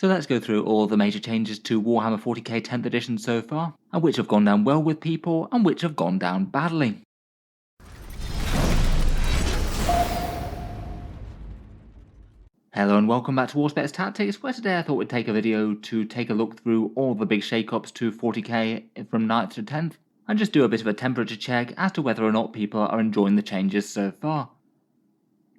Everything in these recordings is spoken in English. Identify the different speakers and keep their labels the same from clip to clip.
Speaker 1: So let's go through all the major changes to Warhammer 40k 10th edition so far, and which have gone down well with people and which have gone down badly. Hello and welcome back to Warspets Tactics, where today I thought we'd take a video to take a look through all the big shake-ups to 40k from 9th to 10th, and just do a bit of a temperature check as to whether or not people are enjoying the changes so far.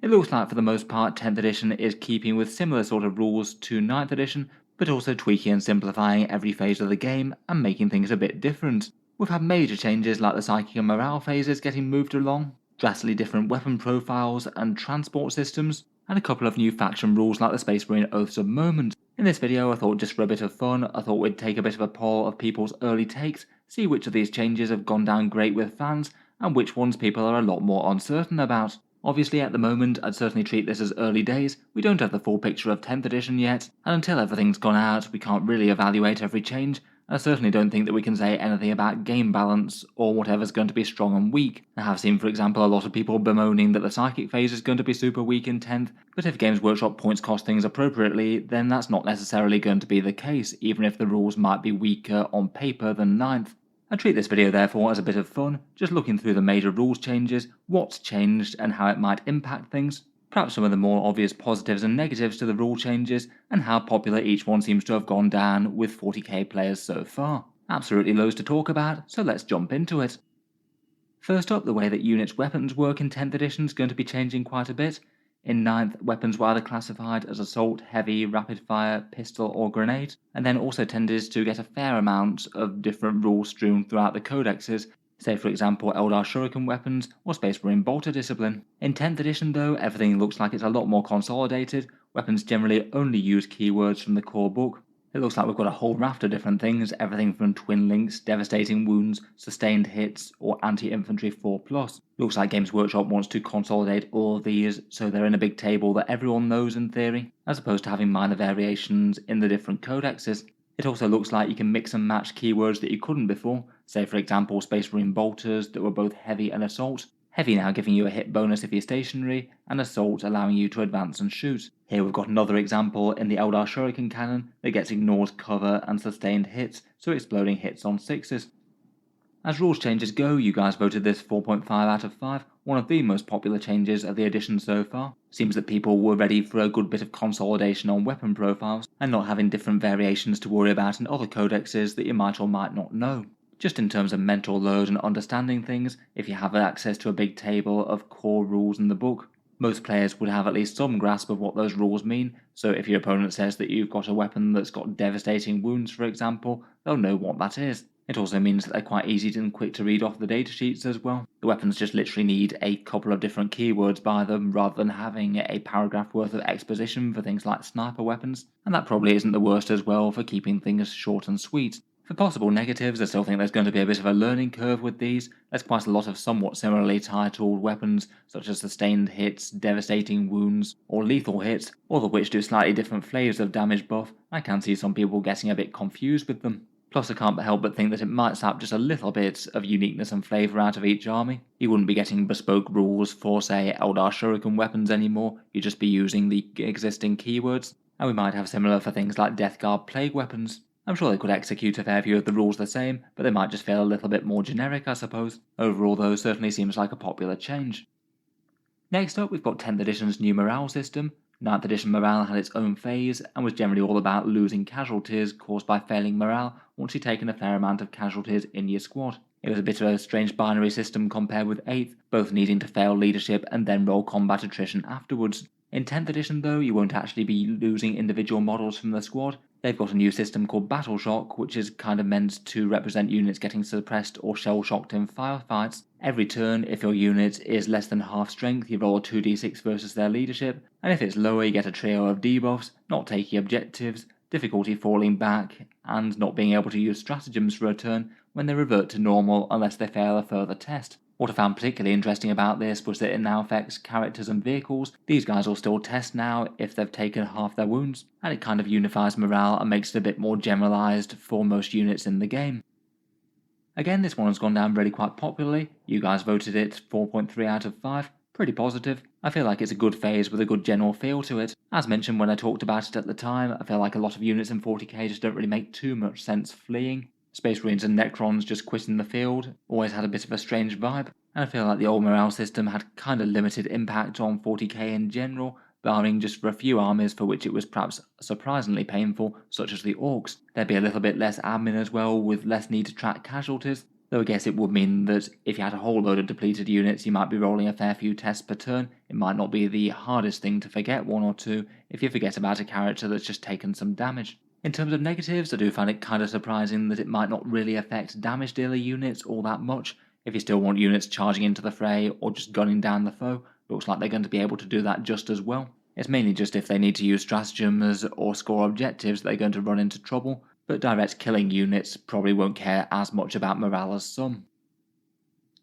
Speaker 1: It looks like for the most part 10th edition is keeping with similar sort of rules to 9th edition, but also tweaking and simplifying every phase of the game and making things a bit different. We've had major changes like the psychic and morale phases getting moved along, drastically different weapon profiles and transport systems, and a couple of new faction rules like the Space Marine Oaths of Moment. In this video I thought just for a bit of fun, I thought we'd take a bit of a poll of people's early takes, see which of these changes have gone down great with fans, and which ones people are a lot more uncertain about. Obviously at the moment I'd certainly treat this as early days, we don't have the full picture of 10th edition yet, and until everything's gone out we can't really evaluate every change. I certainly don't think that we can say anything about game balance or whatever's going to be strong and weak. I have seen for example a lot of people bemoaning that the psychic phase is going to be super weak in 10th, but if Games Workshop points cost things appropriately then that's not necessarily going to be the case, even if the rules might be weaker on paper than 9th. I treat this video therefore as a bit of fun, just looking through the major rules changes, what's changed and how it might impact things, perhaps some of the more obvious positives and negatives to the rule changes, and how popular each one seems to have gone down with 40k players so far. Absolutely loads to talk about, so let's jump into it. First up, the way that units' weapons work in 10th edition is going to be changing quite a bit. In 9th, weapons were either classified as assault, heavy, rapid fire, pistol or grenade, and then also tended to get a fair amount of different rules strewn throughout the codexes, say for example Eldar Shuriken weapons or Space Marine Bolter discipline. In 10th edition though, everything looks like it's a lot more consolidated, weapons generally only use keywords from the core book. It looks like we've got a whole raft of different things, everything from twin links, devastating wounds, sustained hits, or anti-infantry 4+. Looks like Games Workshop wants to consolidate all of these so they're in a big table that everyone knows in theory, as opposed to having minor variations in the different codexes. It also looks like you can mix and match keywords that you couldn't before, say for example Space Marine Bolters that were both heavy and assault. Heavy now giving you a hit bonus if you're stationary, and assault allowing you to advance and shoot. Here we've got another example in the Eldar Shuriken cannon that gets ignored cover and sustained hits, so exploding hits on 6s. As rules changes go, you guys voted this 4.5 out of 5, one of the most popular changes of the edition so far. Seems that people were ready for a good bit of consolidation on weapon profiles, and not having different variations to worry about in other codexes that you might or might not know. Just in terms of mental load and understanding things, if you have access to a big table of core rules in the book, most players would have at least some grasp of what those rules mean, so if your opponent says that you've got a weapon that's got devastating wounds for example, they'll know what that is. It also means that they're quite easy and quick to read off the datasheets as well. The weapons just literally need a couple of different keywords by them rather than having a paragraph worth of exposition for things like sniper weapons, and that probably isn't the worst as well for keeping things short and sweet. For possible negatives, I still think there's going to be a bit of a learning curve with these. There's quite a lot of somewhat similarly titled weapons, such as sustained hits, devastating wounds, or lethal hits, all of which do slightly different flavours of damage buff. I can see some people getting a bit confused with them. Plus I can't help but think that it might sap just a little bit of uniqueness and flavour out of each army. You wouldn't be getting bespoke rules for say Eldar Shuriken weapons anymore, you'd just be using the existing keywords, and we might have similar for things like Death Guard plague weapons. I'm sure they could execute a fair few of the rules the same, but they might just feel a little bit more generic I suppose. Overall though, certainly seems like a popular change. Next up we've got 10th edition's new morale system. 9th edition morale had its own phase, and was generally all about losing casualties caused by failing morale once you'd taken a fair amount of casualties in your squad. It was a bit of a strange binary system compared with 8th, both needing to fail leadership and then roll combat attrition afterwards. In 10th edition though, you won't actually be losing individual models from the squad. They've got a new system called Battle Shock, which is kind of meant to represent units getting suppressed or shell-shocked in firefights. Every turn, if your unit is less than half strength, you roll a 2d6 versus their leadership, and if it's lower you get a trio of debuffs, not taking objectives, difficulty falling back, and not being able to use stratagems for a turn when they revert to normal unless they fail a further test. What I found particularly interesting about this was that it now affects characters and vehicles. These guys will still test now if they've taken half their wounds, and it kind of unifies morale and makes it a bit more generalised for most units in the game. Again, this one has gone down really quite popularly. You guys voted it 4.3 out of 5, pretty positive. I feel like it's a good phase with a good general feel to it. As mentioned when I talked about it at the time, I feel like a lot of units in 40k just don't really make too much sense fleeing. Space Marines and Necrons just quitting the field always had a bit of a strange vibe, and I feel like the old morale system had kind of limited impact on 40k in general, barring just for a few armies for which it was perhaps surprisingly painful, such as the Orcs. There'd be a little bit less admin as well, with less need to track casualties, though I guess it would mean that if you had a whole load of depleted units, you might be rolling a fair few tests per turn. It might not be the hardest thing to forget one or two if you forget about a character that's just taken some damage. In terms of negatives, I do find it kind of surprising that it might not really affect damage dealer units all that much. If you still want units charging into the fray or just gunning down the foe, looks like they're going to be able to do that just as well. It's mainly just if they need to use stratagems or score objectives they're going to run into trouble, but direct killing units probably won't care as much about morale as some.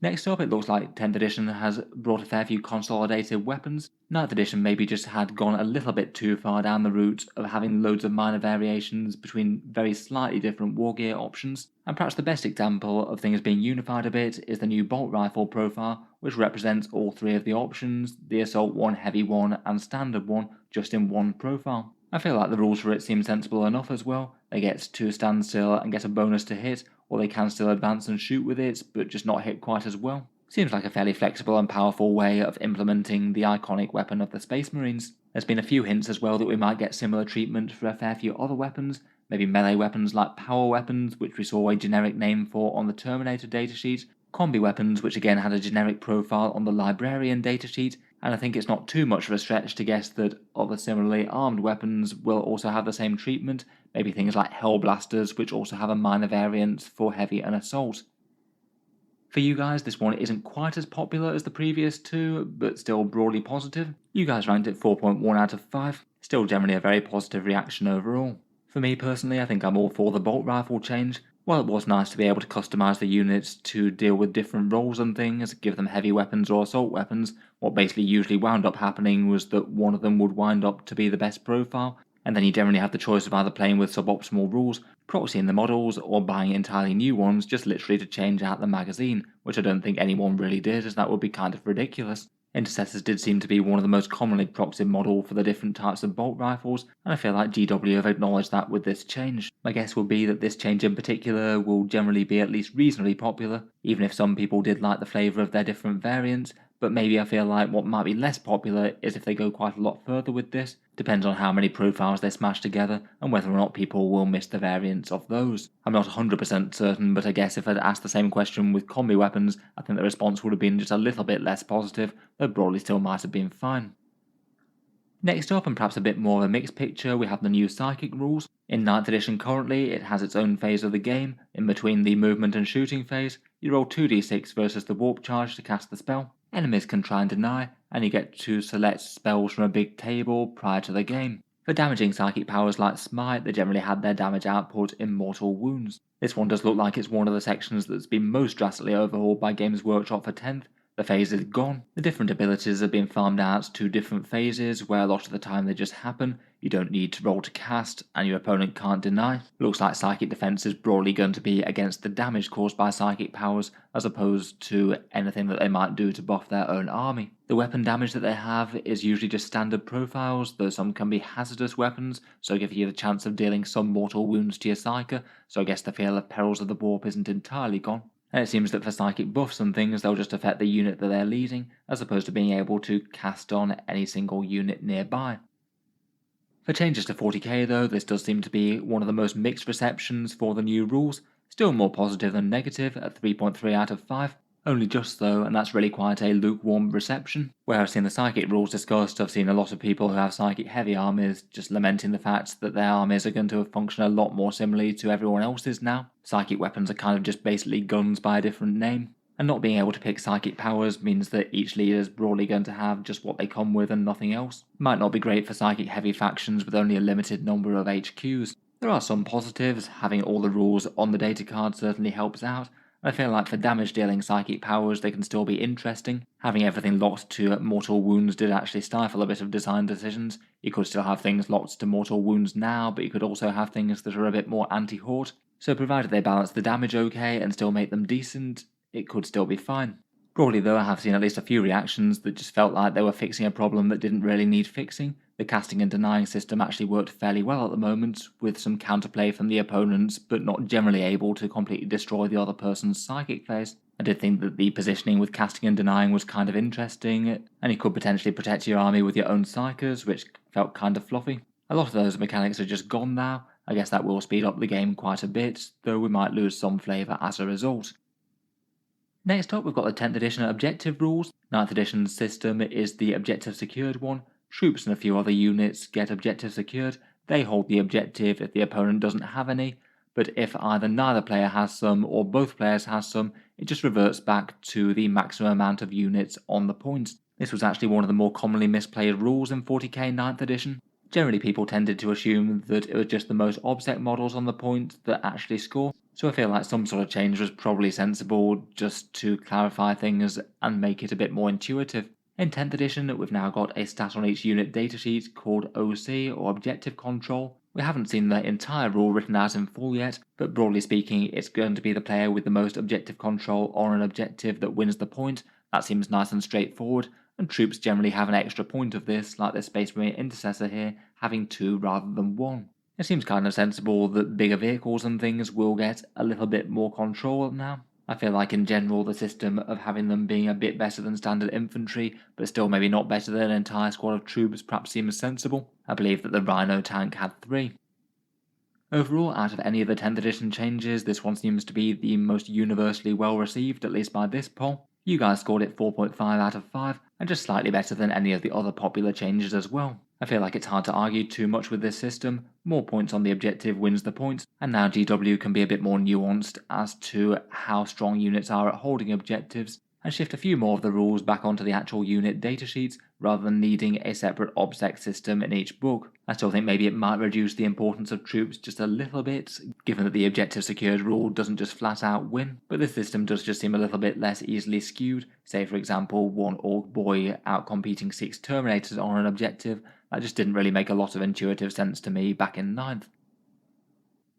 Speaker 1: Next up, it looks like 10th edition has brought a fair few consolidated weapons. 9th edition maybe just had gone a little bit too far down the route of having loads of minor variations between very slightly different war gear options, and perhaps the best example of things being unified a bit is the new bolt rifle profile, which represents all three of the options, the assault one, heavy one, and standard one, just in one profile. I feel like the rules for it seem sensible enough as well. They get to stand still and get a bonus to hit, or they can still advance and shoot with it, but just not hit quite as well. Seems like a fairly flexible and powerful way of implementing the iconic weapon of the Space Marines. There's been a few hints as well that we might get similar treatment for a fair few other weapons, maybe melee weapons like power weapons, which we saw a generic name for on the Terminator datasheet, combi weapons which again had a generic profile on the Librarian datasheet, and I think it's not too much of a stretch to guess that other similarly armed weapons will also have the same treatment, maybe things like Hellblasters, which also have a minor variant for heavy and assault. For you guys, this one isn't quite as popular as the previous two, but still broadly positive. You guys ranked it 4.1 out of 5, still generally a very positive reaction overall. For me personally, I think I'm all for the bolt rifle change. While it was nice to be able to customize the units to deal with different roles and things, give them heavy weapons or assault weapons, what basically usually wound up happening was that one of them would wind up to be the best profile, and then you generally have the choice of either playing with suboptimal rules, proxying the models, or buying entirely new ones just literally to change out the magazine, which I don't think anyone really did, as that would be kind of ridiculous. Intercessors did seem to be one of the most commonly proxied model for the different types of bolt rifles, and I feel like GW have acknowledged that with this change. My guess would be that this change in particular will generally be at least reasonably popular, even if some people did like the flavour of their different variants, but maybe I feel like what might be less popular is if they go quite a lot further with this. Depends on how many profiles they smash together and whether or not people will miss the variants of those. I'm not 100% certain, but I guess if I'd asked the same question with combi weapons, I think the response would have been just a little bit less positive, though broadly still might have been fine. Next up, and perhaps a bit more of a mixed picture, we have the new Psychic rules. In 9th edition currently, it has its own phase of the game. In between the movement and shooting phase, you roll 2d6 versus the warp charge to cast the spell. Enemies can try and deny, and you get to select spells from a big table prior to the game. For damaging psychic powers like Smite, they generally had their damage output in mortal wounds. This one does look like it's one of the sections that's been most drastically overhauled by Games Workshop for 10th. The phase is gone. The different abilities have been farmed out to different phases where a lot of the time they just happen. You don't need to roll to cast, and your opponent can't deny. Looks like Psychic Defense is broadly going to be against the damage caused by psychic powers, as opposed to anything that they might do to buff their own army. The weapon damage that they have is usually just standard profiles, though some can be hazardous weapons, so give you the chance of dealing some mortal wounds to your Psyker, so I guess the fear of Perils of the Warp isn't entirely gone. And it seems that for psychic buffs and things, they'll just affect the unit that they're leading, as opposed to being able to cast on any single unit nearby. For changes to 40k though, this does seem to be one of the most mixed receptions for the new rules, still more positive than negative at 3.3 out of 5. Only just though, and that's really quite a lukewarm reception. Where I've seen the psychic rules discussed, I've seen a lot of people who have psychic heavy armies just lamenting the fact that their armies are going to function a lot more similarly to everyone else's now. Psychic weapons are kind of just basically guns by a different name, and not being able to pick psychic powers means that each leader is broadly going to have just what they come with and nothing else. Might not be great for psychic heavy factions with only a limited number of HQs. There are some positives, having all the rules on the data card certainly helps out. I feel like for damage dealing psychic powers they can still be interesting. Having everything locked to mortal wounds did actually stifle a bit of design decisions. You could still have things locked to mortal wounds now, but you could also have things that are a bit more anti-hort. So provided they balance the damage okay and still make them decent, it could still be fine. Broadly though, I have seen at least a few reactions that just felt like they were fixing a problem that didn't really need fixing. The casting and denying system actually worked fairly well at the moment, with some counterplay from the opponents, but not generally able to completely destroy the other person's psychic phase. I did think that the positioning with casting and denying was kind of interesting, and you could potentially protect your army with your own psychers, which felt kind of fluffy. A lot of those mechanics are just gone now. I guess that will speed up the game quite a bit, though we might lose some flavour as a result. Next up, we've got the 10th edition objective rules. 9th edition's system is the objective secured one. Troops and a few other units get objective secured. They hold the objective if the opponent doesn't have any, but if either neither player has some or both players has some, it just reverts back to the maximum amount of units on the points. This was actually one of the more commonly misplayed rules in 40k 9th edition. Generally, people tended to assume that it was just the most obsec models on the point that actually score, so I feel like some sort of change was probably sensible just to clarify things and make it a bit more intuitive. In 10th edition, we've now got a stat on each unit datasheet called OC, or Objective Control. We haven't seen the entire rule written out in full yet, but broadly speaking, it's going to be the player with the most objective control on an objective that wins the point. That seems nice and straightforward, and troops generally have an extra point of this, like the Space Marine Intercessor here, having 2 rather than 1. It seems kind of sensible that bigger vehicles and things will get a little bit more control now. I feel like in general the system of having them being a bit better than standard infantry, but still maybe not better than an entire squad of troops perhaps seems sensible. I believe that the Rhino tank had 3. Overall, out of any of the 10th edition changes, this one seems to be the most universally well received, at least by this poll. You guys scored it 4.5 out of 5, and just slightly better than any of the other popular changes as well. I feel like it's hard to argue too much with this system. More points on the objective wins the points, and now GW can be a bit more nuanced as to how strong units are at holding objectives, and shift a few more of the rules back onto the actual unit datasheets rather than needing a separate OBSEC system in each book. I still think maybe it might reduce the importance of troops just a little bit, given that the objective secured rule doesn't just flat out win, but this system does just seem a little bit less easily skewed. Say for example, 1 Orc Boy outcompeting 6 Terminators on an objective. That just didn't really make a lot of intuitive sense to me back in 9th.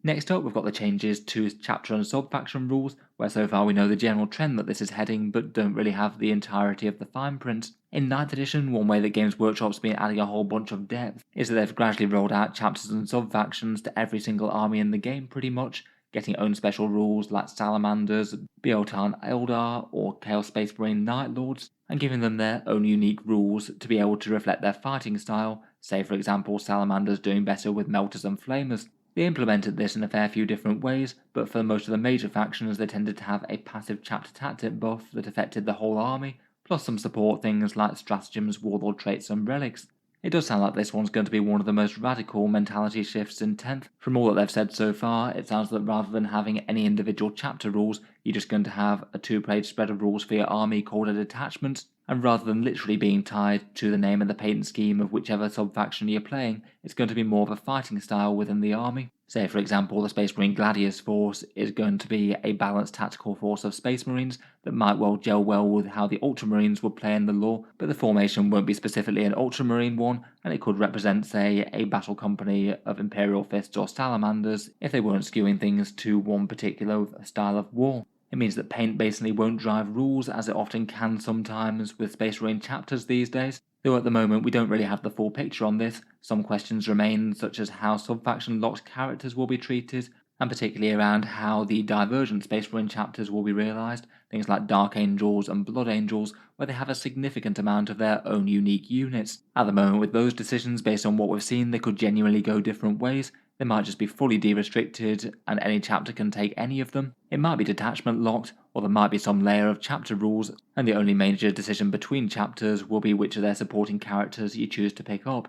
Speaker 1: Next up, we've got the changes to chapter and sub-faction rules, where so far we know the general trend that this is heading, but don't really have the entirety of the fine print. In 9th edition, one way that Games Workshop's been adding a whole bunch of depth is that they've gradually rolled out chapters and sub-factions to every single army in the game pretty much, getting own special rules like Salamanders, Biotan Eldar, or Chaos Space Marine Night Lords, and giving them their own unique rules to be able to reflect their fighting style, say for example Salamanders doing better with Melters and Flamers. They implemented this in a fair few different ways, but for most of the major factions they tended to have a passive chapter tactic buff that affected the whole army, plus some support things like stratagems, warlord traits and relics. It does sound like this one's going to be one of the most radical mentality shifts in 10th. From all that they've said so far, it sounds that rather than having any individual chapter rules, you're just going to have a 2-page spread of rules for your army called a detachment, and rather than literally being tied to the name and the patent scheme of whichever sub-faction you're playing, it's going to be more of a fighting style within the army. Say for example the Space Marine Gladius force is going to be a balanced tactical force of Space Marines that might well gel well with how the Ultramarines would play in the lore, but the formation won't be specifically an Ultramarine one, and it could represent say a battle company of Imperial Fists or Salamanders if they weren't skewing things to one particular style of war. It means that paint basically won't drive rules as it often can sometimes with Space Marine chapters these days, though at the moment we don't really have the full picture on this. Some questions remain, such as how sub-faction locked characters will be treated, and particularly around how the divergent Space Marine chapters will be realised, things like Dark Angels and Blood Angels, where they have a significant amount of their own unique units. At the moment with those decisions, based on what we've seen, they could genuinely go different ways. They might just be fully de-restricted and any chapter can take any of them. It might be detachment locked, or there might be some layer of chapter rules, and the only major decision between chapters will be which of their supporting characters you choose to pick up.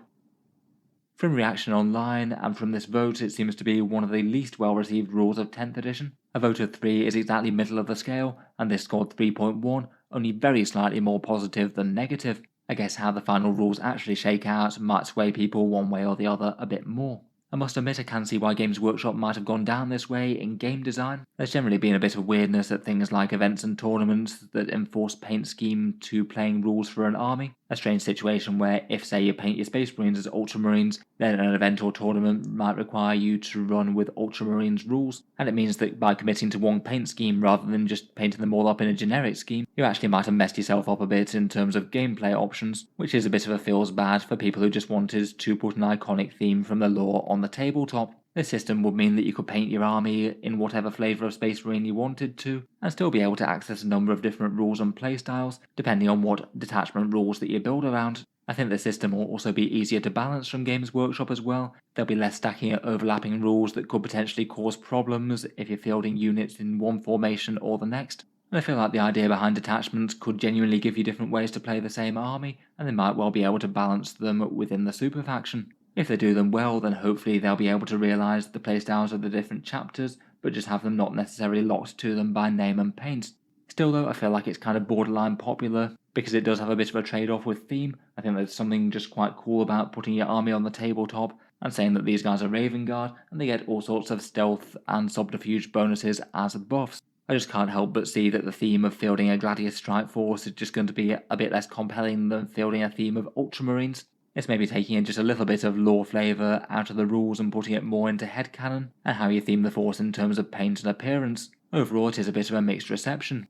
Speaker 1: From reaction online and from this vote, it seems to be one of the least well received rules of 10th edition. A vote of 3 is exactly middle of the scale, and this scored 3.1, only very slightly more positive than negative. I guess how the final rules actually shake out might sway people one way or the other a bit more. I must admit I can see why Games Workshop might have gone down this way in game design. There's generally been a bit of weirdness at things like events and tournaments that enforce paint scheme to playing rules for an army. A strange situation where if, say, you paint your Space Marines as Ultramarines, then an event or tournament might require you to run with Ultramarines rules, and it means that by committing to one paint scheme rather than just painting them all up in a generic scheme, you actually might have messed yourself up a bit in terms of gameplay options, which is a bit of a feels bad for people who just wanted to put an iconic theme from the lore on the tabletop. This system would mean that you could paint your army in whatever flavour of Space Marine you wanted to, and still be able to access a number of different rules and playstyles, depending on what detachment rules that you build around. I think the system will also be easier to balance from Games Workshop as well. There'll be less stacking of overlapping rules that could potentially cause problems if you're fielding units in one formation or the next. And I feel like the idea behind detachments could genuinely give you different ways to play the same army, and they might well be able to balance them within the Superfaction. If they do them well, then hopefully they'll be able to realise the playstyles of the different chapters, but just have them not necessarily locked to them by name and paint. Still though, I feel like it's kind of borderline popular, because it does have a bit of a trade-off with theme. I think there's something just quite cool about putting your army on the tabletop and saying that these guys are Raven Guard, and they get all sorts of stealth and subterfuge bonuses as buffs. I just can't help but see that the theme of fielding a Gladius Strike Force is just going to be a bit less compelling than fielding a theme of Ultramarines. It's maybe taking in just a little bit of lore flavour out of the rules and putting it more into headcanon, and how you theme the force in terms of paint and appearance. Overall, it is a bit of a mixed reception.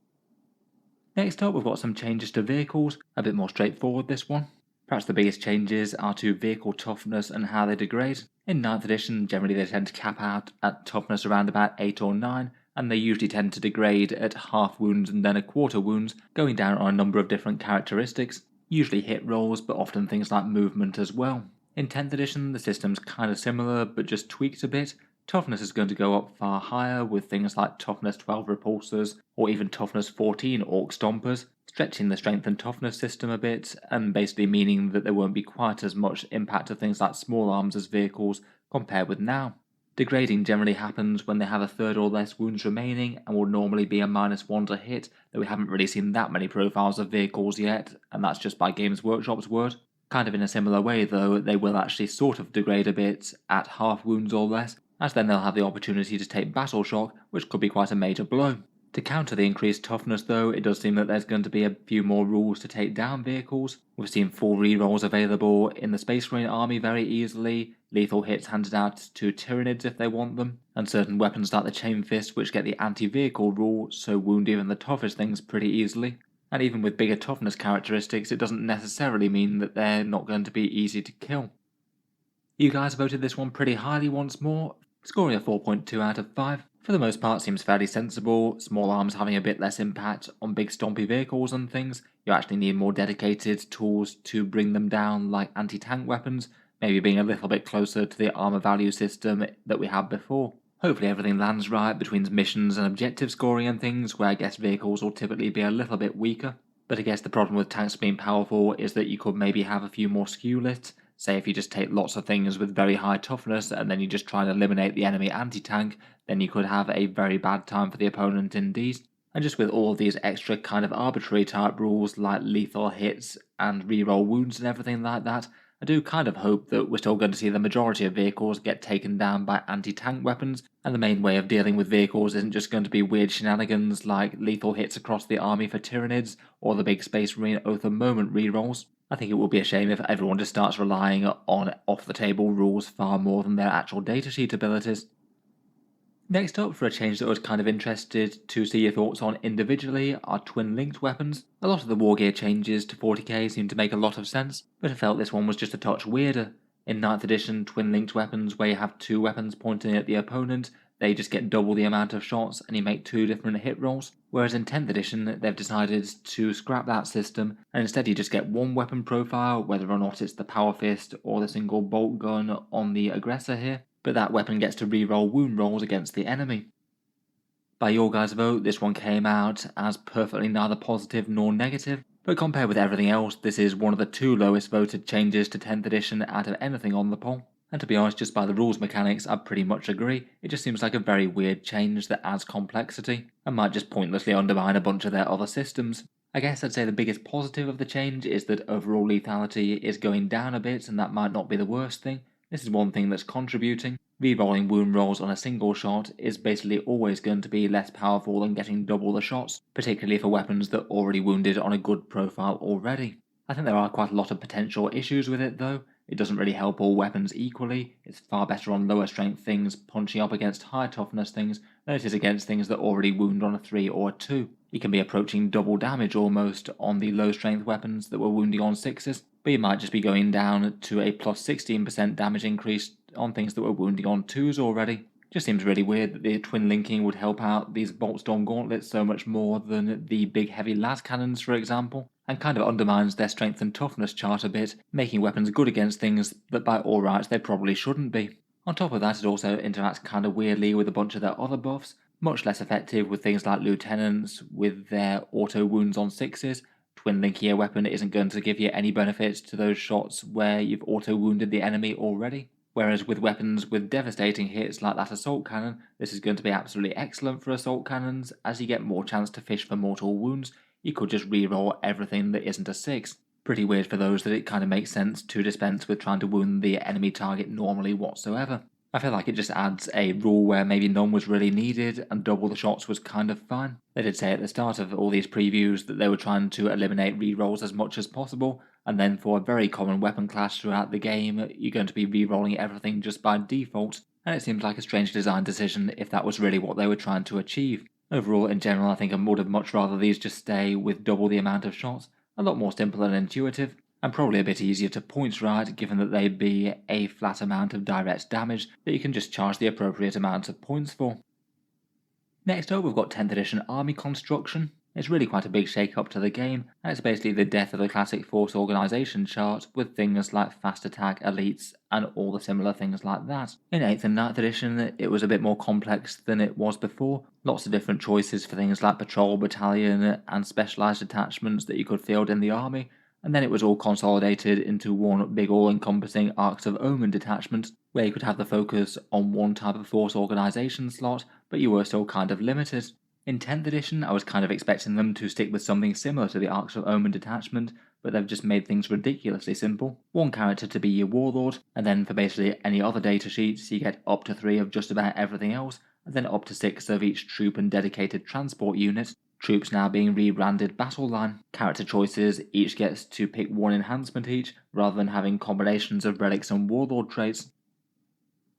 Speaker 1: Next up, we've got some changes to vehicles, a bit more straightforward this one. Perhaps the biggest changes are to vehicle toughness and how they degrade. In 9th edition, generally they tend to cap out at toughness around about 8 or 9, and they usually tend to degrade at half wounds and then a quarter wounds, going down on a number of different characteristics. Usually hit rolls, but often things like movement as well. In 10th edition, the system's kind of similar, but just tweaked a bit. Toughness is going to go up far higher with things like Toughness 12 Repulsors, or even Toughness 14 Orc Stompers, stretching the strength and toughness system a bit, and basically meaning that there won't be quite as much impact of things like small arms as vehicles compared with now. Degrading generally happens when they have a third or less wounds remaining and will normally be a -1 to hit, though we haven't really seen that many profiles of vehicles yet, and that's just by Games Workshop's word. Kind of in a similar way though, they will actually sort of degrade a bit at half wounds or less, as then they'll have the opportunity to take Battle Shock, which could be quite a major blow. To counter the increased toughness though, it does seem that there's going to be a few more rules to take down vehicles. We've seen full rerolls available in the Space Marine army very easily, lethal hits handed out to Tyranids if they want them, and certain weapons like the Chain Fist which get the anti-vehicle rule, so wound even the toughest things pretty easily. And even with bigger toughness characteristics, it doesn't necessarily mean that they're not going to be easy to kill. You guys voted this one pretty highly once more, scoring a 4.2 out of 5. For the most part seems fairly sensible, small arms having a bit less impact on big stompy vehicles and things. You actually need more dedicated tools to bring them down, like anti-tank weapons, maybe being a little bit closer to the armor value system that we had before. Hopefully everything lands right between missions and objective scoring and things, where I guess vehicles will typically be a little bit weaker. But I guess the problem with tanks being powerful is that you could maybe have a few more skew lists. Say if you just take lots of things with very high toughness and then you just try and eliminate the enemy anti-tank, then you could have a very bad time for the opponent indeed. And just with all of these extra kind of arbitrary type rules like lethal hits and reroll wounds and everything like that, I do kind of hope that we're still going to see the majority of vehicles get taken down by anti-tank weapons, and the main way of dealing with vehicles isn't just going to be weird shenanigans like lethal hits across the army for Tyranids or the big Space Marine Oath of Moment rerolls. I think it would be a shame if everyone just starts relying on off-the-table rules far more than their actual datasheet abilities. Next up, for a change that I was kind of interested to see your thoughts on individually, are twin-linked weapons. A lot of the war gear changes to 40k seem to make a lot of sense, but I felt this one was just a touch weirder. In 9th edition, twin-linked weapons where you have two weapons pointing at the opponent, they just get double the amount of shots and you make two different hit rolls, whereas in 10th edition they've decided to scrap that system and instead you just get one weapon profile, whether or not it's the Power Fist or the single bolt gun on the aggressor here, but that weapon gets to reroll wound rolls against the enemy. By your guys' vote, this one came out as perfectly neither positive nor negative, but compared with everything else, this is one of the two lowest voted changes to 10th edition out of anything on the poll. And to be honest, just by the rules mechanics, I pretty much agree. It just seems like a very weird change that adds complexity, and might just pointlessly undermine a bunch of their other systems. I guess I'd say the biggest positive of the change is that overall lethality is going down a bit, and that might not be the worst thing. This is one thing that's contributing. Rerolling wound rolls on a single shot is basically always going to be less powerful than getting double the shots, particularly for weapons that already wounded on a good profile already. I think there are quite a lot of potential issues with it though. It doesn't really help all weapons equally. It's far better on lower strength things punching up against high toughness things than it is against things that already wound on a 3 or a 2. You can be approaching double damage almost on the low strength weapons that were wounding on 6s, but you might just be going down to a plus 16% damage increase on things that were wounding on 2s already. Just seems really weird that the twin linking would help out these Boltstorm gauntlets so much more than the big heavy las cannons, for example, and kind of undermines their strength and toughness chart a bit, making weapons good against things that by all rights they probably shouldn't be. On top of that, it also interacts kind of weirdly with a bunch of their other buffs, much less effective with things like lieutenants with their auto wounds on 6s. Twin linking a weapon isn't going to give you any benefits to those shots where you've auto wounded the enemy already. Whereas with weapons with devastating hits like that assault cannon, this is going to be absolutely excellent for assault cannons, as you get more chance to fish for mortal wounds. You could just reroll everything that isn't a 6. Pretty weird for those that it kind of makes sense to dispense with trying to wound the enemy target normally whatsoever. I feel like it just adds a rule where maybe none was really needed and double the shots was kind of fine. They did say at the start of all these previews that they were trying to eliminate rerolls as much as possible, and then for a very common weapon class throughout the game, you're going to be rerolling everything just by default, and it seems like a strange design decision if that was really what they were trying to achieve. Overall, in general, I think I would have much rather these just stay with double the amount of shots, a lot more simple and intuitive, and probably a bit easier to points right given that they'd be a flat amount of direct damage that you can just charge the appropriate amount of points for. Next up we've got 10th edition army construction. It's really quite a big shake up to the game, and it's basically the death of the classic force organisation chart with things like fast attack, elites, and all the similar things like that. In 8th and 9th edition it was a bit more complex than it was before, lots of different choices for things like patrol battalion and specialised detachments that you could field in the army, and then it was all consolidated into one big all-encompassing Arcs of Omen detachment, where you could have the focus on one type of force organisation slot, but you were still kind of limited. In 10th edition, I was kind of expecting them to stick with something similar to the Arcs of Omen detachment, but they've just made things ridiculously simple. One character to be your warlord, and then for basically any other datasheets you get up to 3 of just about everything else, and then up to 6 of each troop and dedicated transport unit. Troops now being rebranded battle line. Character choices, each gets to pick one enhancement each, rather than having combinations of relics and warlord traits.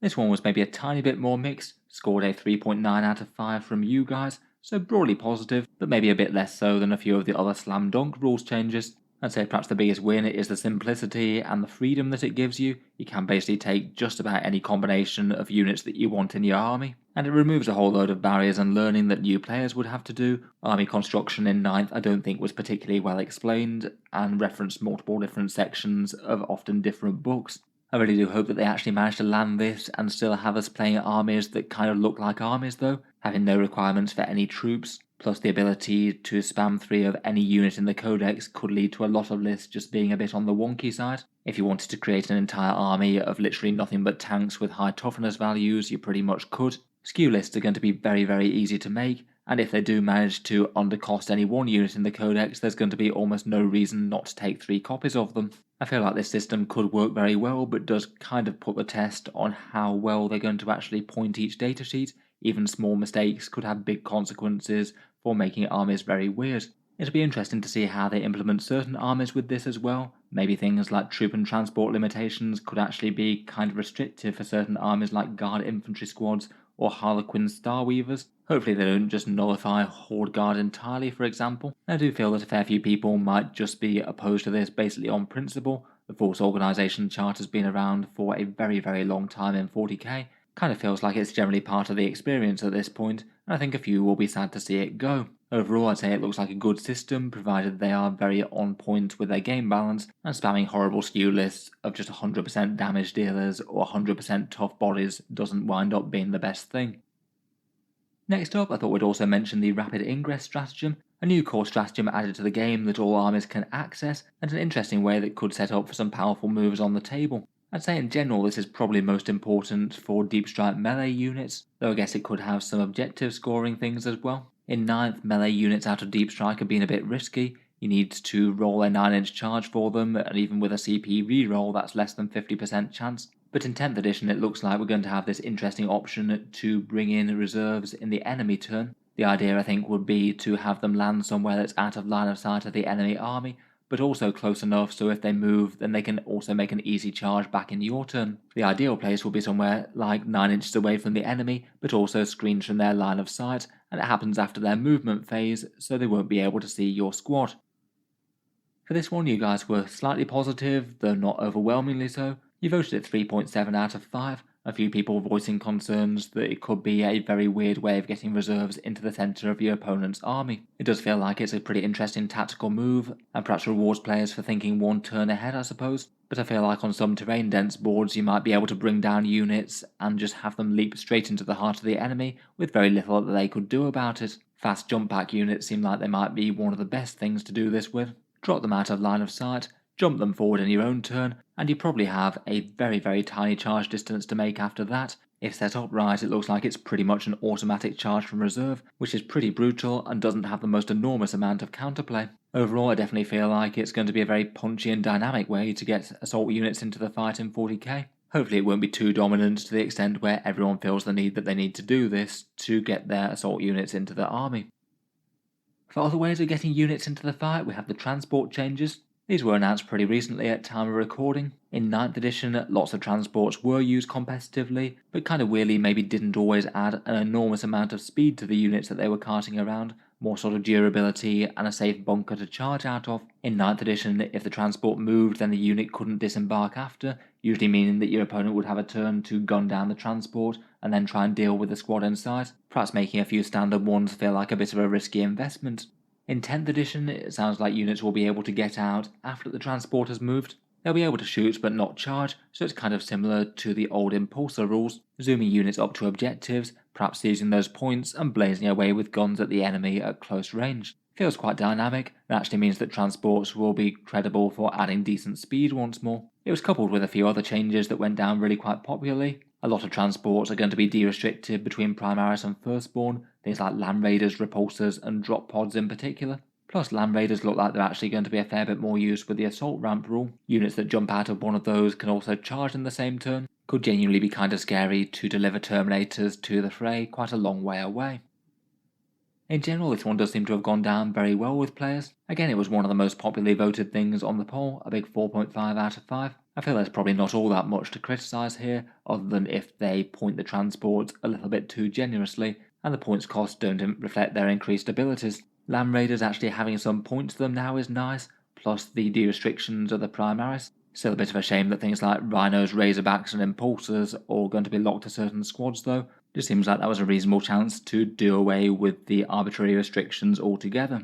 Speaker 1: This one was maybe a tiny bit more mixed, scored a 3.9 out of 5 from you guys, so broadly positive, but maybe a bit less so than a few of the other slam dunk rules changes. I'd say perhaps the biggest win is the simplicity and the freedom that it gives you. You can basically take just about any combination of units that you want in your army, and it removes a whole load of barriers and learning that new players would have to do. Army construction in 9th I don't think was particularly well explained, and referenced multiple different sections of often different books. I really do hope that they actually manage to land this and still have us playing armies that kind of look like armies though, having no requirements for any troops, plus the ability to spam 3 of any unit in the codex could lead to a lot of lists just being a bit on the wonky side. If you wanted to create an entire army of literally nothing but tanks with high toughness values, you pretty much could. Skew lists are going to be very easy to make, and if they do manage to undercost any one unit in the codex, there's going to be almost no reason not to take 3 copies of them. I feel like this system could work very well, but does kind of put the test on how well they're going to actually point each datasheet. Even small mistakes could have big consequences for making armies very weird. It'll be interesting to see how they implement certain armies with this as well. Maybe things like troop and transport limitations could actually be kind of restrictive for certain armies like Guard infantry squads or Harlequin Starweavers. Hopefully they don't just nullify Horde Guard entirely, for example. I do feel that a fair few people might just be opposed to this basically on principle. The Force Organisation chart has been around for a very long time in 40k. Kind of feels like it's generally part of the experience at this point, and I think a few will be sad to see it go. Overall, I'd say it looks like a good system, provided they are very on point with their game balance, and spamming horrible skew lists of just 100% damage dealers or 100% tough bodies doesn't wind up being the best thing. Next up, I thought we'd also mention the Rapid Ingress stratagem, a new core stratagem added to the game that all armies can access, and an interesting way that could set up for some powerful moves on the table. I'd say in general this is probably most important for deep strike melee units, though I guess it could have some objective scoring things as well. In 9th, melee units out of deep strike have been a bit risky. You need to roll a 9-inch charge for them, and even with a CP reroll that's less than 50% chance. But in 10th edition it looks like we're going to have this interesting option to bring in reserves in the enemy turn. The idea I think would be to have them land somewhere that's out of line of sight of the enemy army, but also close enough so if they move, then they can also make an easy charge back in your turn. The ideal place will be somewhere like 9 inches away from the enemy, but also screened from their line of sight, and it happens after their movement phase, so they won't be able to see your squad. For this one, you guys were slightly positive, though not overwhelmingly so. You voted it 3.7 out of 5, a few people voicing concerns that it could be a very weird way of getting reserves into the centre of your opponent's army. It does feel like it's a pretty interesting tactical move, and perhaps rewards players for thinking one turn ahead, I suppose. But I feel like on some terrain-dense boards you might be able to bring down units and just have them leap straight into the heart of the enemy with very little that they could do about it. Fast jump back units seem like they might be one of the best things to do this with. Drop them out of line of sight, jump them forward in your own turn, and you probably have a very tiny charge distance to make after that. If set up right, it looks like it's pretty much an automatic charge from reserve, which is pretty brutal and doesn't have the most enormous amount of counterplay. Overall, I definitely feel like it's going to be a very punchy and dynamic way to get assault units into the fight in 40k. Hopefully it won't be too dominant to the extent where everyone feels the need that they need to do this to get their assault units into their army. For other ways of getting units into the fight, we have the transport changes. These were announced pretty recently at time of recording. In 9th edition, lots of transports were used competitively, but kind of weirdly maybe didn't always add an enormous amount of speed to the units that they were carting around, more sort of durability and a safe bunker to charge out of. In 9th edition, if the transport moved, then the unit couldn't disembark after, usually meaning that your opponent would have a turn to gun down the transport and then try and deal with the squad inside, perhaps making a few standard ones feel like a bit of a risky investment. In 10th edition, it sounds like units will be able to get out after the transport has moved. They'll be able to shoot but not charge, so it's kind of similar to the old Impulsor rules, zooming units up to objectives, perhaps seizing those points and blazing away with guns at the enemy at close range. Feels quite dynamic, and actually means that transports will be credible for adding decent speed once more. It was coupled with a few other changes that went down really quite popularly. A lot of transports are going to be de-restricted between Primaris and Firstborn, things like Land Raiders, Repulsors and Drop Pods in particular. Plus, Land Raiders look like they're actually going to be a fair bit more used with the Assault Ramp rule. Units that jump out of one of those can also charge in the same turn. Could genuinely be kind of scary to deliver Terminators to the fray quite a long way away. In general, this one does seem to have gone down very well with players. Again, it was one of the most popularly voted things on the poll, a big 4.5 out of 5. I feel there's probably not all that much to criticise here, other than if they point the transports a little bit too generously, and the points cost don't reflect their increased abilities. Land Raiders actually having some points to them now is nice, plus the de-restrictions of the Primaris. Still a bit of a shame that things like Rhinos, Razorbacks and Impulsors are all going to be locked to certain squads though. Just seems like that was a reasonable chance to do away with the arbitrary restrictions altogether.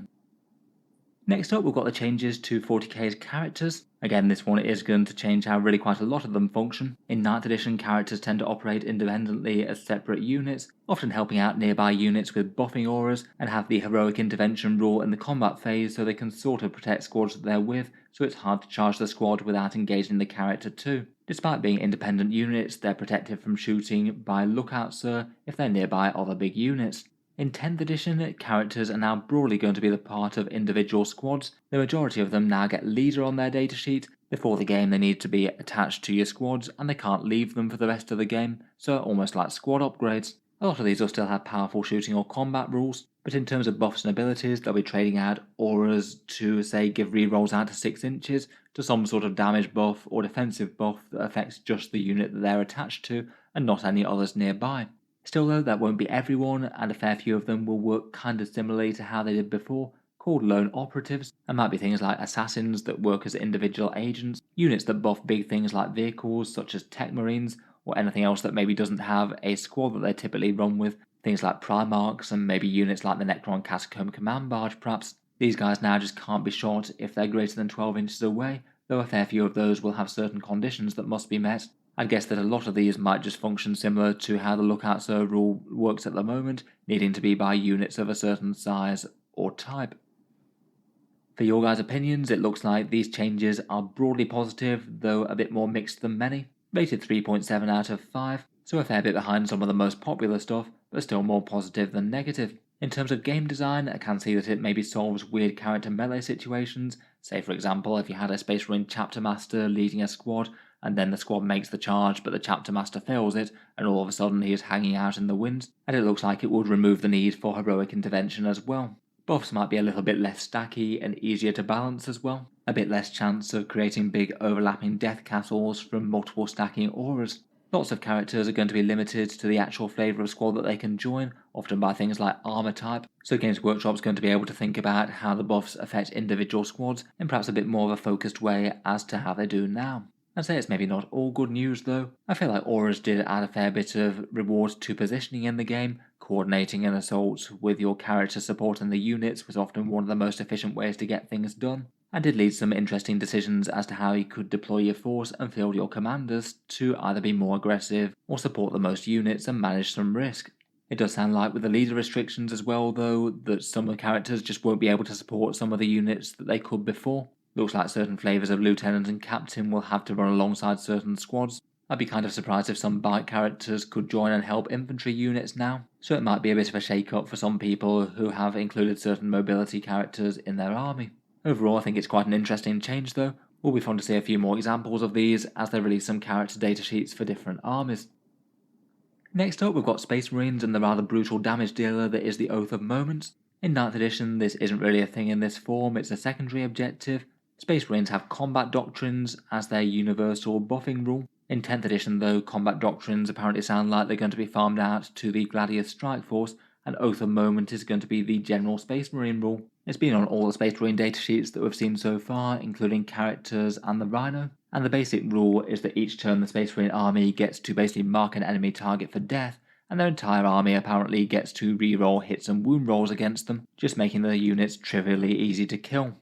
Speaker 1: Next up, we've got the changes to 40k's characters. Again, this one is going to change how really quite a lot of them function. In 9th edition, characters tend to operate independently as separate units, often helping out nearby units with buffing auras, and have the heroic intervention rule in the combat phase so they can sort of protect squads that they're with, so it's hard to charge the squad without engaging the character too. Despite being independent units, they're protected from shooting by Lookout Sir if they're nearby other big units. In 10th edition, characters are now broadly going to be the part of individual squads. The majority of them now get leader on their datasheet. Before the game they need to be attached to your squads and they can't leave them for the rest of the game, so almost like squad upgrades. A lot of these will still have powerful shooting or combat rules, but in terms of buffs and abilities they'll be trading out auras to say give rerolls out to 6 inches, to some sort of damage buff or defensive buff that affects just the unit that they're attached to and not any others nearby. Still though, that won't be everyone, and a fair few of them will work kinda similarly to how they did before, called lone operatives, and might be things like assassins that work as individual agents, units that buff big things like vehicles such as tech marines, or anything else that maybe doesn't have a squad that they typically run with, things like Primarchs and maybe units like the Necron Catacomb Command Barge perhaps. These guys now just can't be shot if they're greater than 12 inches away, though a fair few of those will have certain conditions that must be met. I'd guess that a lot of these might just function similar to how the Lookout Sir rule works at the moment, needing to be by units of a certain size or type. For your guys' opinions, it looks like these changes are broadly positive, though a bit more mixed than many. Rated 3.7 out of 5, so a fair bit behind some of the most popular stuff, but still more positive than negative. In terms of game design, I can see that it maybe solves weird character melee situations, say for example if you had a Space Marine Chapter Master leading a squad, and then the squad makes the charge but the Chapter Master fails it, and all of a sudden he is hanging out in the wind, and it looks like it would remove the need for heroic intervention as well. Buffs might be a little bit less stacky and easier to balance as well. a bit less chance of creating big overlapping death castles from multiple stacking auras. Lots of characters are going to be limited to the actual flavour of squad that they can join, often by things like armour type, so Games Workshop's going to be able to think about how the buffs affect individual squads in perhaps a bit more of a focused way as to how they do now. I'd say it's maybe not all good news though. I feel like auras did add a fair bit of reward to positioning in the game. Coordinating an assault with your character supporting the units was often one of the most efficient ways to get things done, and did lead some interesting decisions as to how you could deploy your force and field your commanders to either be more aggressive or support the most units and manage some risk. It does sound like with the leader restrictions as well though, that some of the characters just won't be able to support some of the units that they could before. Looks like certain flavours of lieutenant and captain will have to run alongside certain squads. I'd be kind of surprised if some bike characters could join and help infantry units now, so it might be a bit of a shake-up for some people who have included certain mobility characters in their army. Overall, I think it's quite an interesting change though. Will be fun to see a few more examples of these as they release some character datasheets for different armies. Next up, we've got Space Marines and the rather brutal damage dealer that is the Oath of Moments. In 9th edition, this isn't really a thing in this form, it's a secondary objective. Space Marines have combat doctrines as their universal buffing rule. In 10th edition though, combat doctrines apparently sound like they're going to be farmed out to the Gladius Strike Force, and Oath of Moment is going to be the general Space Marine rule. It's been on all the Space Marine datasheets that we've seen so far, including characters and the Rhino, and the basic rule is that each turn the Space Marine army gets to basically mark an enemy target for death, and their entire army apparently gets to reroll hits and wound rolls against them, just making the units trivially easy to kill.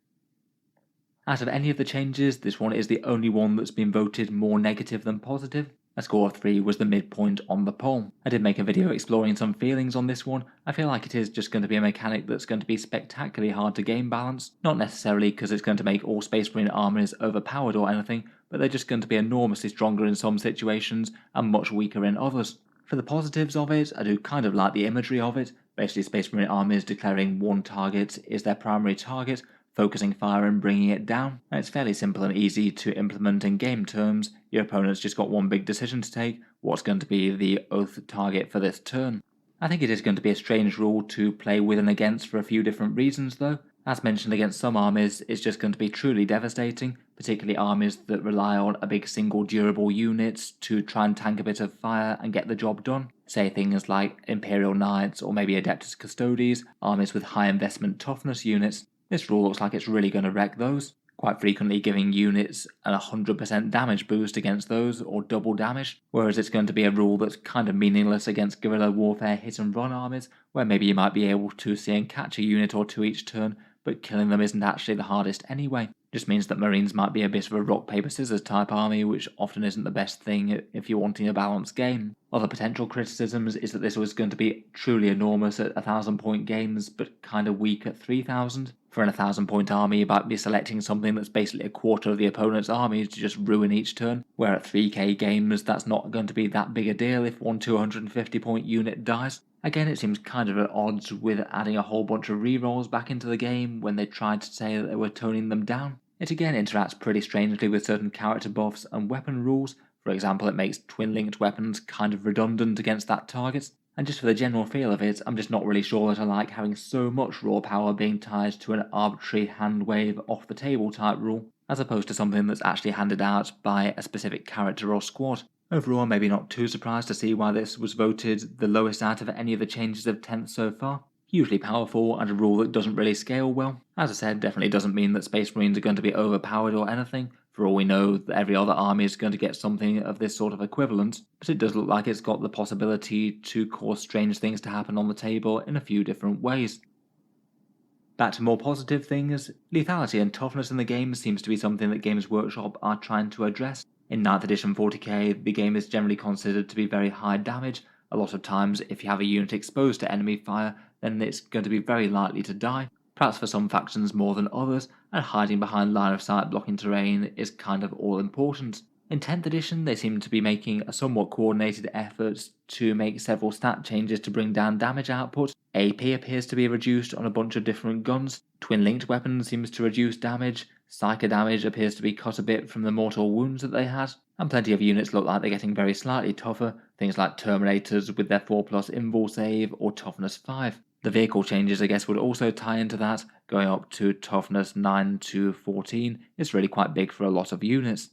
Speaker 1: Out of any of the changes, this one is the only one that's been voted more negative than positive. A score of 3 was the midpoint on the poll. I did make a video exploring some feelings on this one. I feel like it is just going to be a mechanic that's going to be spectacularly hard to game balance, not necessarily because it's going to make all Space Marine armies overpowered or anything, but they're just going to be enormously stronger in some situations and much weaker in others. For the positives of it, I do kind of like the imagery of it, basically Space Marine armies declaring one target is their primary target, focusing fire and bringing it down, and it's fairly simple and easy to implement in game terms. Your opponent's just got one big decision to take, what's going to be the oath target for this turn. I think it is going to be a strange rule to play with and against for a few different reasons though. As mentioned, against some armies it's just going to be truly devastating, particularly armies that rely on a big single durable unit to try and tank a bit of fire and get the job done. Say things like Imperial Knights or maybe Adeptus Custodes, armies with high investment toughness units. This rule looks like it's really going to wreck those, quite frequently giving units an 100% damage boost against those, or double damage, whereas it's going to be a rule that's kind of meaningless against guerrilla warfare hit and run armies, where maybe you might be able to see and catch a unit or two each turn, but killing them isn't actually the hardest anyway. Just means that Marines might be a bit of a rock paper scissors type army, which often isn't the best thing if you're wanting a balanced game. Other potential criticisms is that this was going to be truly enormous at 1,000 point games, but kind of weak at 3,000. For an 1,000 point army, you might be selecting something that's basically a quarter of the opponent's army to just ruin each turn, where at 3k games that's not going to be that big a deal if one 250 point unit dies. Again, it seems kind of at odds with adding a whole bunch of rerolls back into the game when they tried to say that they were toning them down. It again interacts pretty strangely with certain character buffs and weapon rules. For example, it makes twin-linked weapons kind of redundant against that target. And just for the general feel of it, I'm just not really sure that I like having so much raw power being tied to an arbitrary hand wave off the table type rule, as opposed to something that's actually handed out by a specific character or squad. Overall, I'm maybe not too surprised to see why this was voted the lowest out of any of the changes of 10th so far. Hugely powerful and a rule that doesn't really scale well. As I said, definitely doesn't mean that Space Marines are going to be overpowered or anything. For all we know, every other army is going to get something of this sort of equivalent, but it does look like it's got the possibility to cause strange things to happen on the table in a few different ways. Back to more positive things, lethality and toughness in the game seems to be something that Games Workshop are trying to address. In 9th edition 40k, the game is generally considered to be very high damage. A lot of times, if you have a unit exposed to enemy fire, then it's going to be very likely to die. Perhaps for some factions more than others, and hiding behind line of sight blocking terrain is kind of all important. In 10th edition, they seem to be making a somewhat coordinated effort to make several stat changes to bring down damage output. AP appears to be reduced on a bunch of different guns, twin-linked weapons seems to reduce damage, psycho damage appears to be cut a bit from the mortal wounds that they had, and plenty of units look like they're getting very slightly tougher, things like Terminators with their 4+ invul save or toughness 5. The vehicle changes I guess would also tie into that, going up to toughness 9 to 14 is really quite big for a lot of units.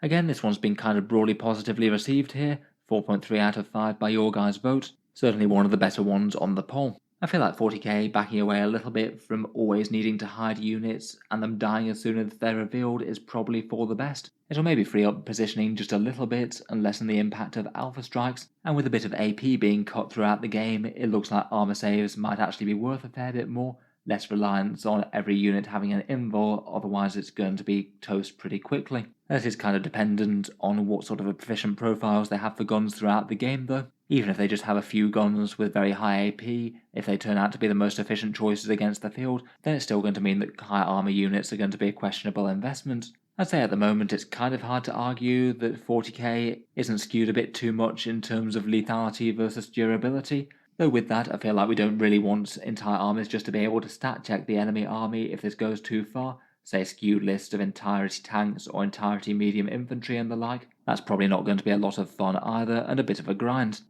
Speaker 1: Again, this one's been kind of broadly positively received here, 4.3 out of 5 by your guys' vote, certainly one of the better ones on the poll. I feel like 40k backing away a little bit from always needing to hide units and them dying as soon as they're revealed is probably for the best. It'll maybe free up positioning just a little bit and lessen the impact of alpha strikes, and with a bit of AP being cut throughout the game, it looks like armor saves might actually be worth a fair bit more, less reliance on every unit having an invul, otherwise it's going to be toast pretty quickly. That is kind of dependent on what sort of proficient profiles they have for guns throughout the game though. Even if they just have a few guns with very high AP, if they turn out to be the most efficient choices against the field, then it's still going to mean that high armor units are going to be a questionable investment. I'd say at the moment it's kind of hard to argue that 40k isn't skewed a bit too much in terms of lethality versus durability, though with that I feel like we don't really want entire armies just to be able to stat check the enemy army if this goes too far, say a skewed list of entirety tanks or entirety medium infantry and the like. That's probably not going to be a lot of fun either and a bit of a grind.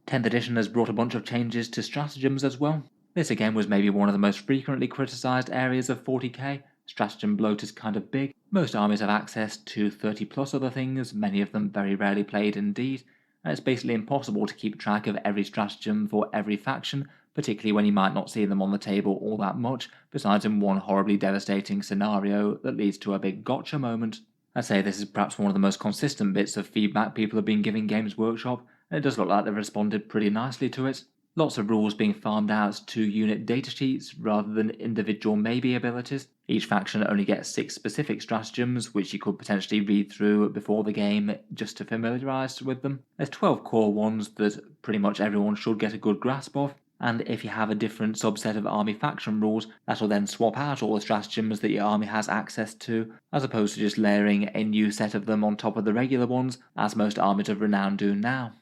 Speaker 1: 10th edition has brought a bunch of changes to stratagems as well. This again was maybe one of the most frequently criticised areas of 40k. Stratagem bloat is kind of big. Most armies have access to 30 plus other things, many of them very rarely played indeed, and it's basically impossible to keep track of every stratagem for every faction, particularly when you might not see them on the table all that much, besides in one horribly devastating scenario that leads to a big gotcha moment. I'd say this is perhaps one of the most consistent bits of feedback people have been giving Games Workshop, and it does look like they've responded pretty nicely to it. Lots of rules being farmed out to unit datasheets rather than individual maybe abilities. Each faction only gets 6 specific stratagems, which you could potentially read through before the game just to familiarise with them. There's 12 core ones that pretty much everyone should get a good grasp of, and if you have a different subset of army faction rules, that'll then swap out all the stratagems that your army has access to, as opposed to just layering a new set of them on top of the regular ones, as most armies of renown do now.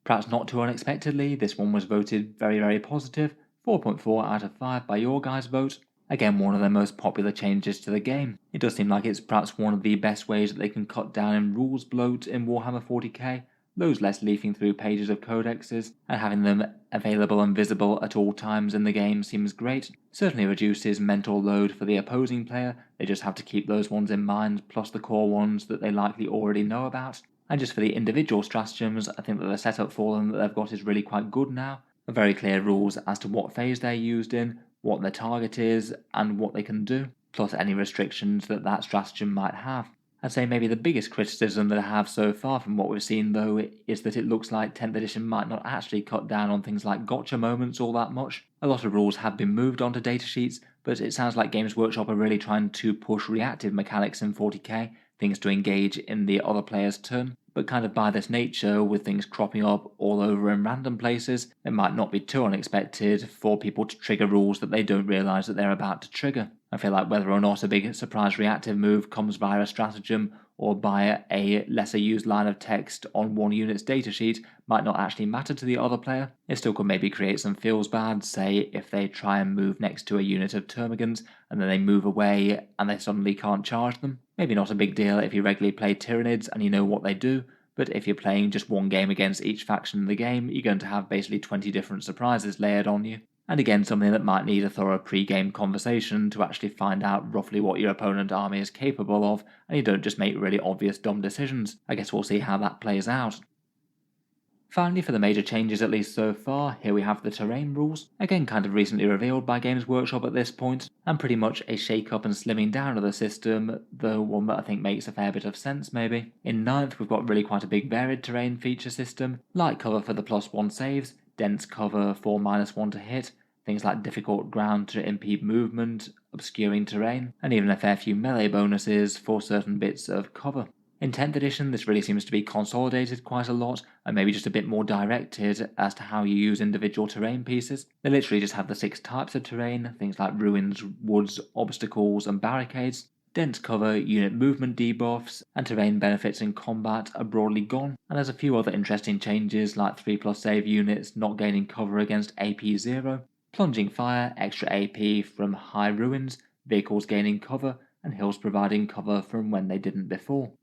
Speaker 1: Perhaps not too unexpectedly, this one was voted very positive, 4.4 out of 5 by your guys' vote. Again, one of their most popular changes to the game. It does seem like it's perhaps one of the best ways that they can cut down in rules bloat in Warhammer 40k, loads less leafing through pages of codexes, and having them available and visible at all times in the game seems great. Certainly reduces mental load for the opposing player, they just have to keep those ones in mind, plus the core ones that they likely already know about. And just for the individual stratagems, I think that the setup for them that they've got is really quite good now. Very clear rules as to what phase they're used in, what their target is, and what they can do, plus any restrictions that that stratagem might have. I'd say maybe the biggest criticism that I have so far from what we've seen though is that it looks like 10th edition might not actually cut down on things like gotcha moments all that much. A lot of rules have been moved onto datasheets, but it sounds like Games Workshop are really trying to push reactive mechanics in 40k, things to engage in the other player's turn, but kind of by this nature, with things cropping up all over in random places, it might not be too unexpected for people to trigger rules that they don't realise that they're about to trigger. I feel like whether or not a big surprise reactive move comes via a stratagem or by a lesser used line of text on one unit's datasheet might not actually matter to the other player. It still could maybe create some feels bad, say if they try and move next to a unit of termagants and then they move away and they suddenly can't charge them. Maybe not a big deal if you regularly play Tyranids and you know what they do, but if you're playing just one game against each faction in the game, you're going to have basically 20 different surprises layered on you. And again, something that might need a thorough pre-game conversation to actually find out roughly what your opponent army is capable of, and you don't just make really obvious dumb decisions. I guess we'll see how that plays out. Finally, for the major changes at least so far, here we have the terrain rules, again kind of recently revealed by Games Workshop at this point, and pretty much a shake-up and slimming down of the system, though one that I think makes a fair bit of sense maybe. In 9th we've got really quite a big varied terrain feature system, light cover for the +1 saves, dense cover for -1 to hit, things like difficult ground to impede movement, obscuring terrain, and even a fair few melee bonuses for certain bits of cover. In 10th edition, this really seems to be consolidated quite a lot, and maybe just a bit more directed as to how you use individual terrain pieces. They literally just have the 6 types of terrain, things like ruins, woods, obstacles, and barricades. Dense cover, unit movement debuffs, and terrain benefits in combat are broadly gone, and there's a few other interesting changes like 3+ save units not gaining cover against AP 0, plunging fire, extra AP from high ruins, vehicles gaining cover, and hills providing cover from when they didn't before.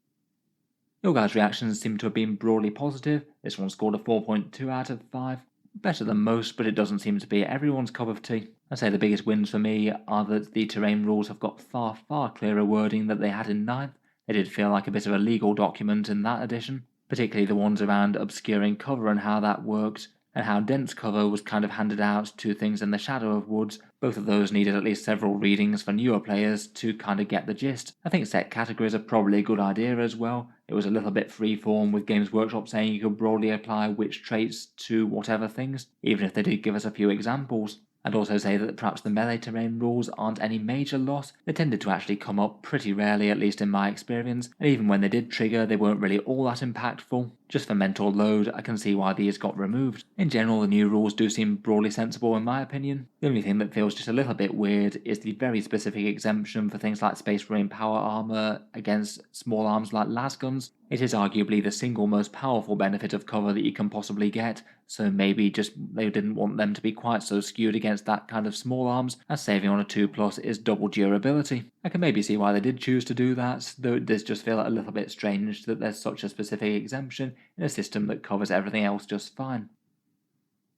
Speaker 1: Your guys' reactions seem to have been broadly positive. This one scored a 4.2 out of 5. better than most, but it doesn't seem to be everyone's cup of tea. I'd say the biggest wins for me are that the terrain rules have got far clearer wording than they had in 9th. They did feel like a bit of a legal document in that edition, particularly the ones around obscuring cover and how that worked, and how dense cover was kind of handed out to things in the shadow of woods. Both of those needed at least several readings for newer players to kind of get the gist. I think set categories are probably a good idea as well. It was a little bit freeform, with Games Workshop saying you could broadly apply which traits to whatever things, even if they did give us a few examples. I'd also say that perhaps the melee terrain rules aren't any major loss. They tended to actually come up pretty rarely, at least in my experience, and even when they did trigger, they weren't really all that impactful. Just for mental load, I can see why these got removed. In general, the new rules do seem broadly sensible in my opinion. The only thing that feels just a little bit weird is the very specific exemption for things like Space Marine power armor against small arms like lasguns. It is arguably the single most powerful benefit of cover that you can possibly get, so maybe just they didn't want them to be quite so skewed against that kind of small arms, as saving on a 2+ is double durability. I can maybe see why they did choose to do that, though it does just feel a little bit strange that there's such a specific exemption in a system that covers everything else just fine.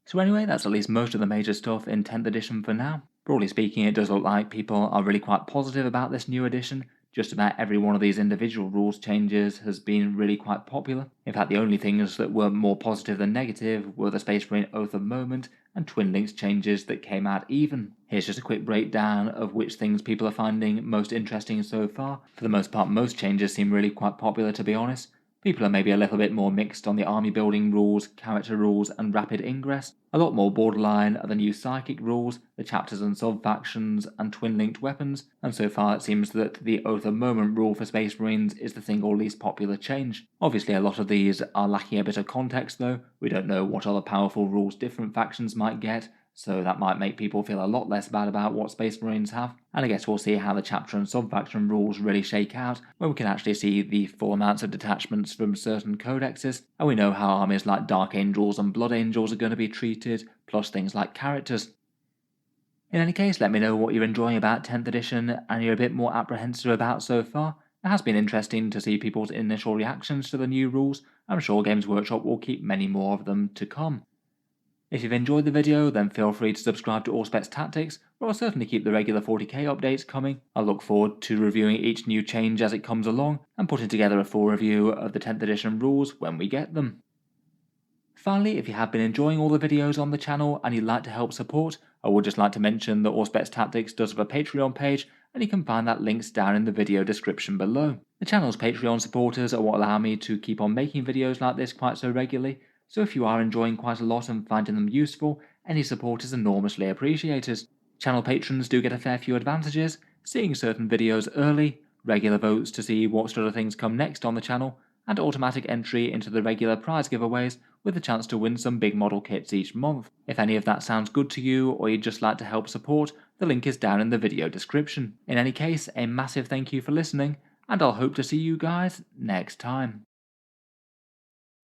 Speaker 1: So anyway, that's at least most of the major stuff in 10th edition for now. Broadly speaking, it does look like people are really quite positive about this new edition. Just about every one of these individual rules changes has been really quite popular. In fact, the only things that were more positive than negative were the Space Marine Oath of Moment and Twin Links changes that came out even. Here's just a quick breakdown of which things people are finding most interesting so far. For the most part, most changes seem really quite popular, to be honest. People are maybe a little bit more mixed on the army building rules, character rules, and rapid ingress. A lot more borderline are the new psychic rules, the chapters and sub-factions, and twin-linked weapons, and so far it seems that the Oath of Moment rule for Space Marines is the single least popular change. Obviously a lot of these are lacking a bit of context though. We don't know what other powerful rules different factions might get, so that might make people feel a lot less bad about what Space Marines have, and I guess we'll see how the chapter and sub-faction rules really shake out, when we can actually see the full amounts of detachments from certain codexes, and we know how armies like Dark Angels and Blood Angels are going to be treated, plus things like characters. In any case, let me know what you're enjoying about 10th edition and you're a bit more apprehensive about so far. It has been interesting to see people's initial reactions to the new rules. I'm sure Games Workshop will keep many more of them to come. If you've enjoyed the video, then feel free to subscribe to Auspex Tactics, where I'll certainly keep the regular 40k updates coming. I look forward to reviewing each new change as it comes along, and putting together a full review of the 10th edition rules when we get them. Finally, if you have been enjoying all the videos on the channel and you'd like to help support, I would just like to mention that Auspex Tactics does have a Patreon page, and you can find that links down in the video description below. The channel's Patreon supporters are what allow me to keep on making videos like this quite so regularly, so if you are enjoying quite a lot and finding them useful, any support is enormously appreciated. Channel patrons do get a fair few advantages, seeing certain videos early, regular votes to see what sort of things come next on the channel, and automatic entry into the regular prize giveaways with a chance to win some big model kits each month. If any of that sounds good to you or you'd just like to help support, the link is down in the video description. In any case, a massive thank you for listening, and I'll hope to see you guys next time.